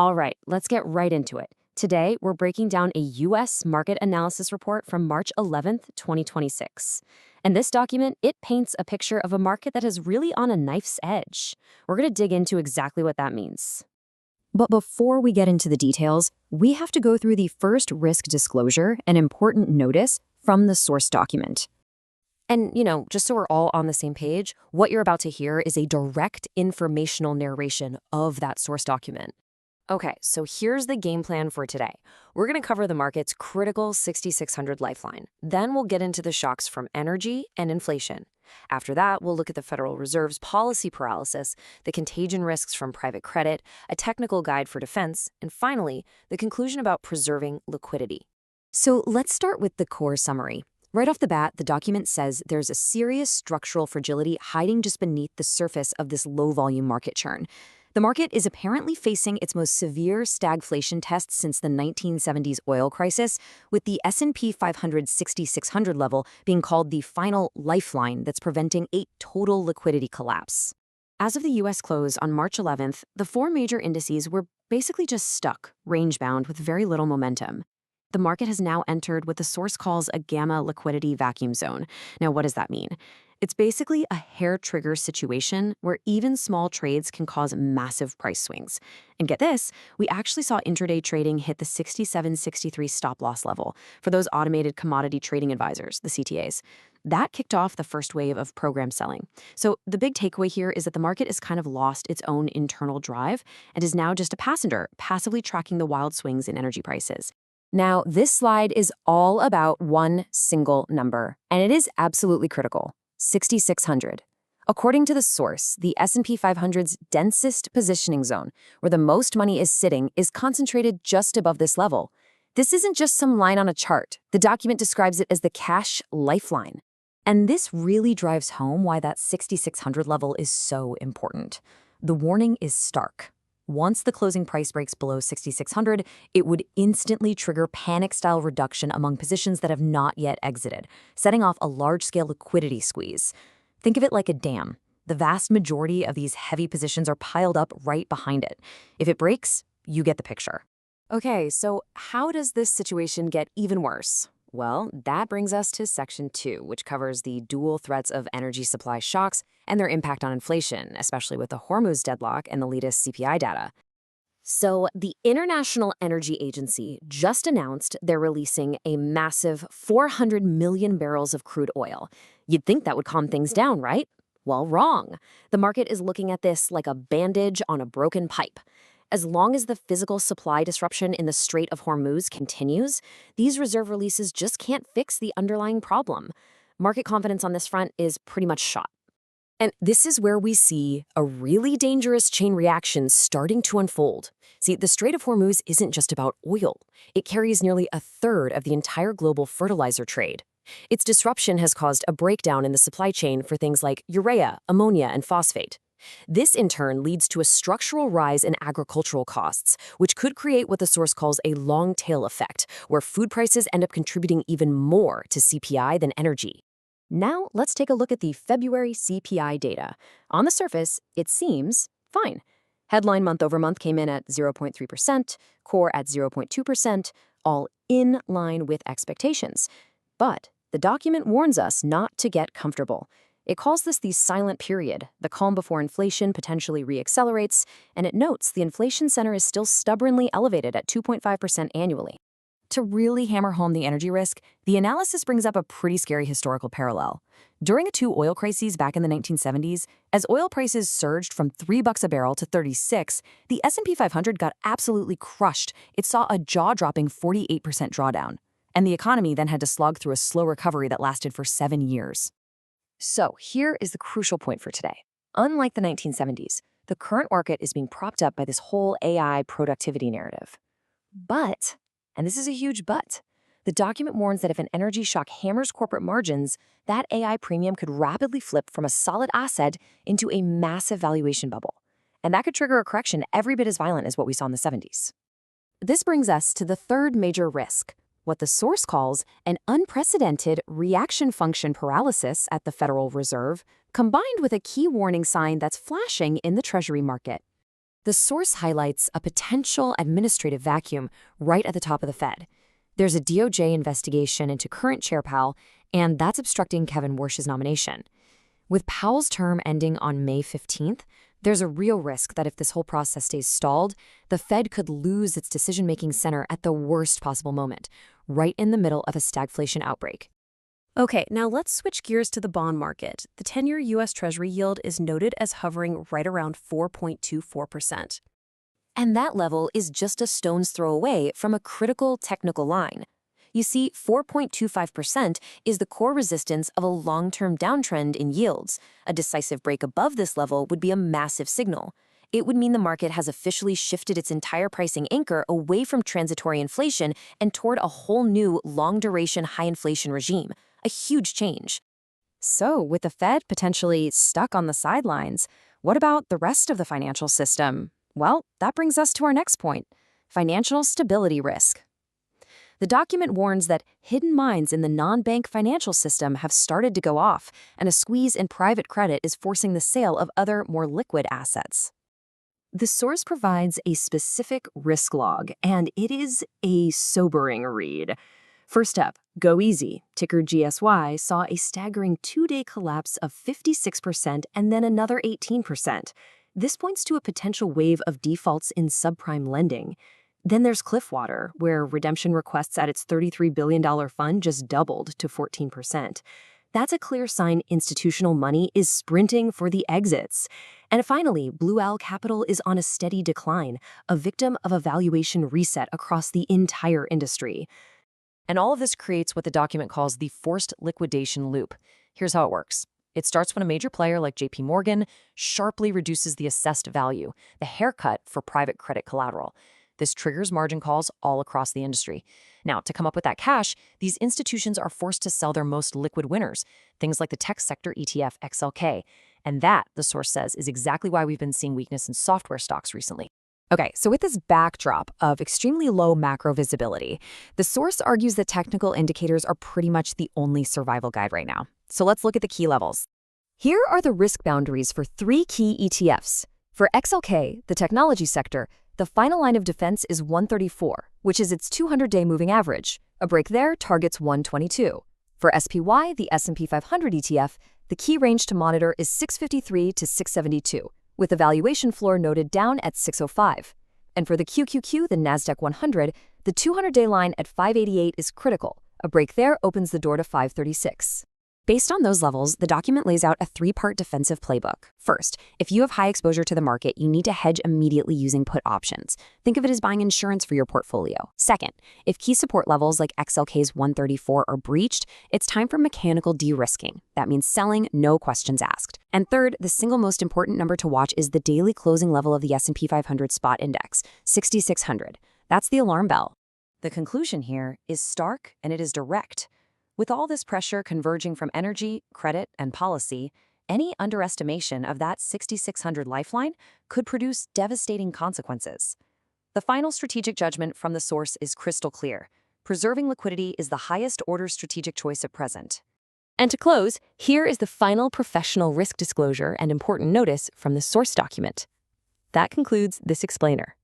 All right, let's get right into it. Today, we're breaking down a U.S. market analysis report from March 11th, 2026. And this document, it paints a picture of a market that is really on a knife's edge. We're going to dig into exactly what that means. But before we get into the details, we have to go through the first risk disclosure, an important notice from the source document. And, just so we're all on the same page, what you're about to hear is a direct informational narration of that source document. Okay, so here's the game plan for today. We're going to cover the market's critical 6600 lifeline. Then we'll get into the shocks from energy and inflation. After that, we'll look at the Federal Reserve's policy paralysis, the contagion risks from private credit, a technical guide for defense, and finally, the conclusion about preserving liquidity. So let's start with the core summary. Right off the bat, the document says there's a serious structural fragility hiding just beneath the surface of this low-volume market churn. The market is apparently facing its most severe stagflation test since the 1970s oil crisis, with the S&P 500 6600 level being called the final lifeline that's preventing a total liquidity collapse. As of the U.S. close on March 11th, the four major indices were basically just stuck, range-bound with very little momentum. The market has now entered what the source calls a gamma liquidity vacuum zone. Now, what does that mean? It's basically a hair-trigger situation where even small trades can cause massive price swings. And get this, we actually saw intraday trading hit the 67.63 stop-loss level for those automated commodity trading advisors, the CTAs. That kicked off the first wave of program selling. So the big takeaway here is that the market has kind of lost its own internal drive and is now just a passenger, passively tracking the wild swings in energy prices. Now, this slide is all about one single number, and it is absolutely critical. 6600. According to the source, the S&P 500's densest positioning zone, where the most money is sitting, is concentrated just above this level. This isn't just some line on a chart. The document describes it as the cash lifeline. And this really drives home why that 6600 level is so important. The warning is stark. Once the closing price breaks below 6600, it would instantly trigger panic-style reduction among positions that have not yet exited, setting off a large-scale liquidity squeeze. Think of it like a dam. The vast majority of these heavy positions are piled up right behind it. If it breaks, you get the picture. Okay, so how does this situation get even worse? Well, that brings us to Section 2, which covers the dual threats of energy supply shocks and their impact on inflation, especially with the Hormuz deadlock and the latest CPI data. So the International Energy Agency just announced they're releasing a massive 400 million barrels of crude oil. You'd think that would calm things down, right? Well, wrong. The market is looking at this like a bandage on a broken pipe. As long as the physical supply disruption in the Strait of Hormuz continues, these reserve releases just can't fix the underlying problem. Market confidence on this front is pretty much shot. And this is where we see a really dangerous chain reaction starting to unfold. See, the Strait of Hormuz isn't just about oil. It carries nearly a third of the entire global fertilizer trade. Its disruption has caused a breakdown in the supply chain for things like urea, ammonia, and phosphate. This, in turn, leads to a structural rise in agricultural costs, which could create what the source calls a long tail effect, where food prices end up contributing even more to CPI than energy. Now, let's take a look at the February CPI data. On the surface, it seems fine. Headline month-over-month came in at 0.3%, core at 0.2%, all in line with expectations. But the document warns us not to get comfortable. It calls this the silent period, the calm before inflation potentially reaccelerates, and it notes the inflation center is still stubbornly elevated at 2.5% annually. To really hammer home the energy risk, the analysis brings up a pretty scary historical parallel. During the two oil crises back in the 1970s, as oil prices surged from $3 a barrel to 36, the S&P 500 got absolutely crushed. It saw a jaw-dropping 48% drawdown, and the economy then had to slog through a slow recovery that lasted for 7 years. So here is the crucial point for today. Unlike the 1970s, the current market is being propped up by this whole AI productivity narrative. But, and this is a huge but, the document warns that if an energy shock hammers corporate margins, that AI premium could rapidly flip from a solid asset into a massive valuation bubble. And that could trigger a correction every bit as violent as what we saw in the 70s. This brings us to the third major risk, what the source calls an unprecedented reaction function paralysis at the Federal Reserve, combined with a key warning sign that's flashing in the Treasury market. The source highlights a potential administrative vacuum right at the top of the Fed. There's a DOJ investigation into current Chair Powell, and that's obstructing Kevin Warsh's nomination. With Powell's term ending on May 15th, there's a real risk that if this whole process stays stalled, the Fed could lose its decision-making center at the worst possible moment, right in the middle of a stagflation outbreak. Okay, now let's switch gears to the bond market. The 10-year U.S. Treasury yield is noted as hovering right around 4.24%. And that level is just a stone's throw away from a critical technical line. You see, 4.25% is the core resistance of a long-term downtrend in yields. A decisive break above this level would be a massive signal. It would mean the market has officially shifted its entire pricing anchor away from transitory inflation and toward a whole new long-duration high-inflation regime. A huge change. So, with the Fed potentially stuck on the sidelines, what about the rest of the financial system? Well, that brings us to our next point: financial stability risk. The document warns that hidden mines in the non-bank financial system have started to go off, and a squeeze in private credit is forcing the sale of other, more liquid assets. The source provides a specific risk log, and it is a sobering read. First up, Go Easy, ticker GSY, saw a staggering two-day collapse of 56% and then another 18%. This points to a potential wave of defaults in subprime lending. Then there's Cliffwater, where redemption requests at its $33 billion fund just doubled to 14%. That's a clear sign institutional money is sprinting for the exits. And finally, Blue Owl Capital is on a steady decline, a victim of a valuation reset across the entire industry. And all of this creates what the document calls the forced liquidation loop. Here's how it works. It starts when a major player like JP Morgan sharply reduces the assessed value, the haircut for private credit collateral. This triggers margin calls all across the industry. Now, to come up with that cash, these institutions are forced to sell their most liquid winners, things like the tech sector ETF XLK. And that, the source says, is exactly why we've been seeing weakness in software stocks recently. Okay, so with this backdrop of extremely low macro visibility, the source argues that technical indicators are pretty much the only survival guide right now. So let's look at the key levels. Here are the risk boundaries for 3 key ETFs. For XLK, the technology sector, the final line of defense is 134, which is its 200-day moving average. A break there targets 122. For SPY, the S&P 500 ETF, the key range to monitor is 653 to 672, with the valuation floor noted down at 605. And for the QQQ, the NASDAQ 100, the 200-day line at 588 is critical. A break there opens the door to 536. Based on those levels, the document lays out a 3-part defensive playbook. First, if you have high exposure to the market, you need to hedge immediately using put options. Think of it as buying insurance for your portfolio. Second, if key support levels like XLK's 134 are breached, it's time for mechanical de-risking. That means selling, no questions asked. And third, the single most important number to watch is the daily closing level of the S&P 500 spot index, 6,600. That's the alarm bell. The conclusion here is stark and it is direct. With all this pressure converging from energy, credit, and policy, any underestimation of that 6,600 lifeline could produce devastating consequences. The final strategic judgment from the source is crystal clear. Preserving liquidity is the highest order strategic choice at present. And to close, here is the final professional risk disclosure and important notice from the source document. That concludes this explainer.